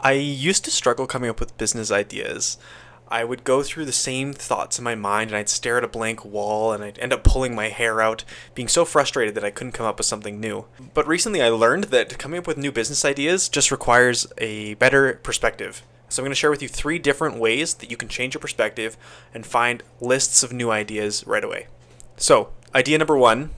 I used to struggle coming up with business ideas. I would go through the same thoughts in my mind and I'd stare at a blank wall and I'd end up pulling my hair out, being so frustrated that I couldn't come up with something new. But recently I learned that coming up with new business ideas just requires a better perspective. So I'm going to share with you three different ways that you can change your perspective and find lists of new ideas right away. So, idea number one,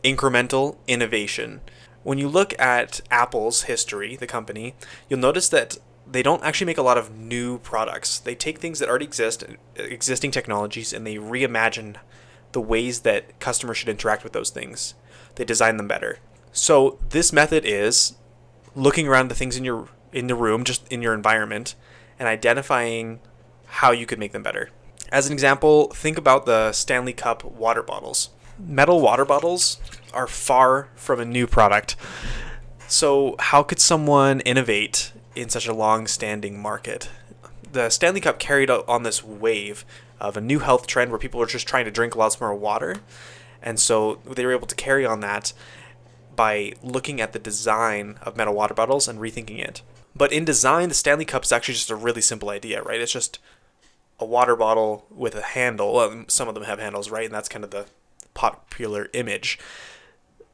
incremental innovation. When you look at Apple's history, the company, you'll notice that they don't actually make a lot of new products. They take things that already exist, existing technologies, and they reimagine the ways that customers should interact with those things. They design them better. So this method is looking around the things in the room, just in your environment, and identifying how you could make them better. As an example, think about the Stanley Cup water bottles. Metal water bottles are far from a new product. So how could someone innovate in such a long-standing market? The Stanley Cup carried on this wave of a new health trend where people were just trying to drink lots more water. And so they were able to carry on that by looking at the design of metal water bottles and rethinking it. But in design, the Stanley Cup is actually just a really simple idea, right? It's just a water bottle with a handle. Well, some of them have handles, right? And that's kind of the popular image.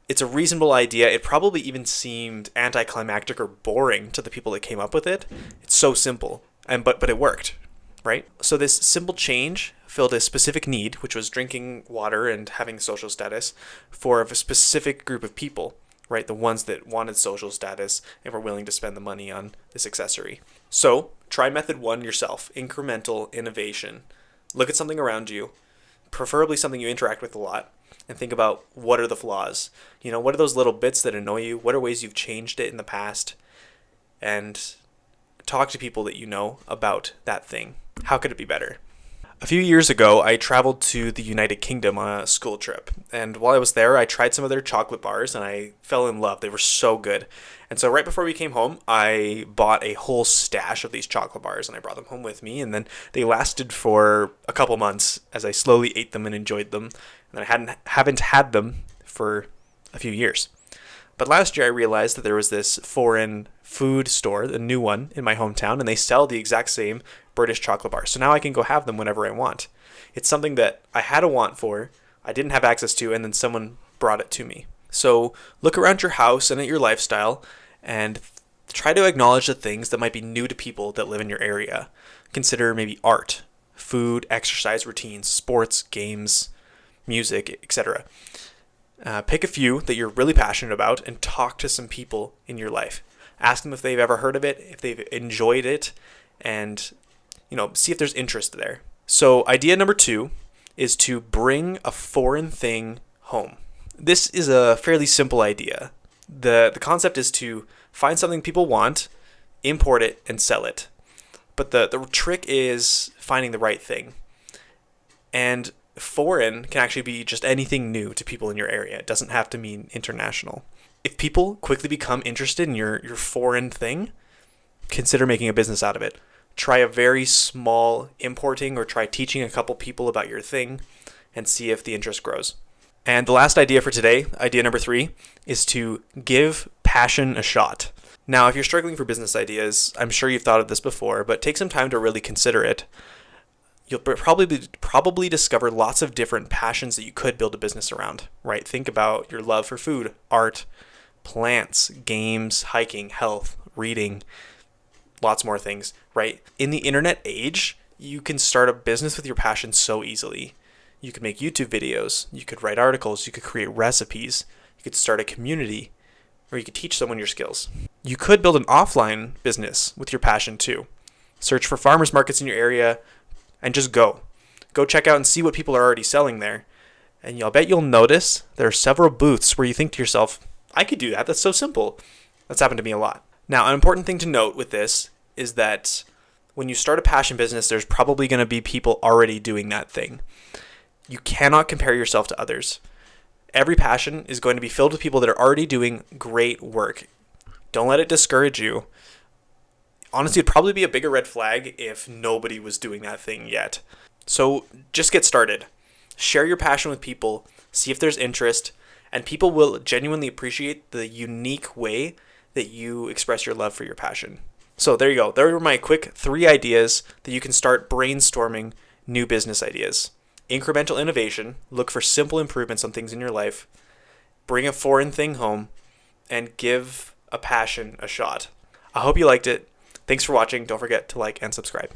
It's a reasonable idea. It probably even seemed anticlimactic or boring to the people that came up with it. It's so simple, but it worked, right? So this simple change filled a specific need, which was drinking water and having social status for a specific group of people, right? The ones that wanted social status and were willing to spend the money on this accessory. So try method one yourself, incremental innovation. Look at something around you, preferably something you interact with a lot, and think about what are the flaws. What are those little bits that annoy you? What are ways you've changed it in the past? And talk to people that you know about that thing. How could it be better? A few years ago, I traveled to the United Kingdom on a school trip. And while I was there, I tried some of their chocolate bars and I fell in love. They were so good. And so right before we came home, I bought a whole stash of these chocolate bars and I brought them home with me. And then they lasted for a couple months as I slowly ate them and enjoyed them. And I haven't had them for a few years. But last year I realized that there was this foreign food store, a new one in my hometown, and they sell the exact same British chocolate bars. So now I can go have them whenever I want. It's something that I had a want for, I didn't have access to, and then someone brought it to me. So look around your house and at your lifestyle and try to acknowledge the things that might be new to people that live in your area. Consider maybe art, food, exercise routines, sports, games, music, etc. Pick a few that you're really passionate about and talk to some people in your life. Ask them if they've ever heard of it, if they've enjoyed it, and see if there's interest there. So idea number two is to bring a foreign thing home. This is a fairly simple idea. The concept is to find something people want, import it, and sell it. But the trick is finding the right thing. And foreign can actually be just anything new to people in your area. It doesn't have to mean international. If people quickly become interested in your foreign thing, consider making a business out of it. Try a very small importing or try teaching a couple people about your thing and see if the interest grows. And the last idea for today, idea number three, is to give passion a shot. Now, if you're struggling for business ideas, I'm sure you've thought of this before, but take some time to really consider it. You'll probably discover lots of different passions that you could build a business around, right? Think about your love for food, art, plants, games, hiking, health, reading, lots more things, right? In the internet age, you can start a business with your passion so easily. You could make YouTube videos, you could write articles, you could create recipes, you could start a community, or you could teach someone your skills. You could build an offline business with your passion too. Search for farmers markets in your area and just go. Go check out and see what people are already selling there. And I'll bet you'll notice there are several booths where you think to yourself, I could do that. That's so simple. That's happened to me a lot. Now, an important thing to note with this is that when you start a passion business, there's probably going to be people already doing that thing. You cannot compare yourself to others. Every passion is going to be filled with people that are already doing great work. Don't let it discourage you. Honestly, it'd probably be a bigger red flag if nobody was doing that thing yet. So just get started. Share your passion with people. See if there's interest. And people will genuinely appreciate the unique way that you express your love for your passion. So there you go. There were my quick 3 ideas that you can start brainstorming new business ideas. Incremental innovation, look for simple improvements on things in your life, bring a foreign thing home, and give a passion a shot. I hope you liked it. Thanks for watching. Don't forget to like and subscribe.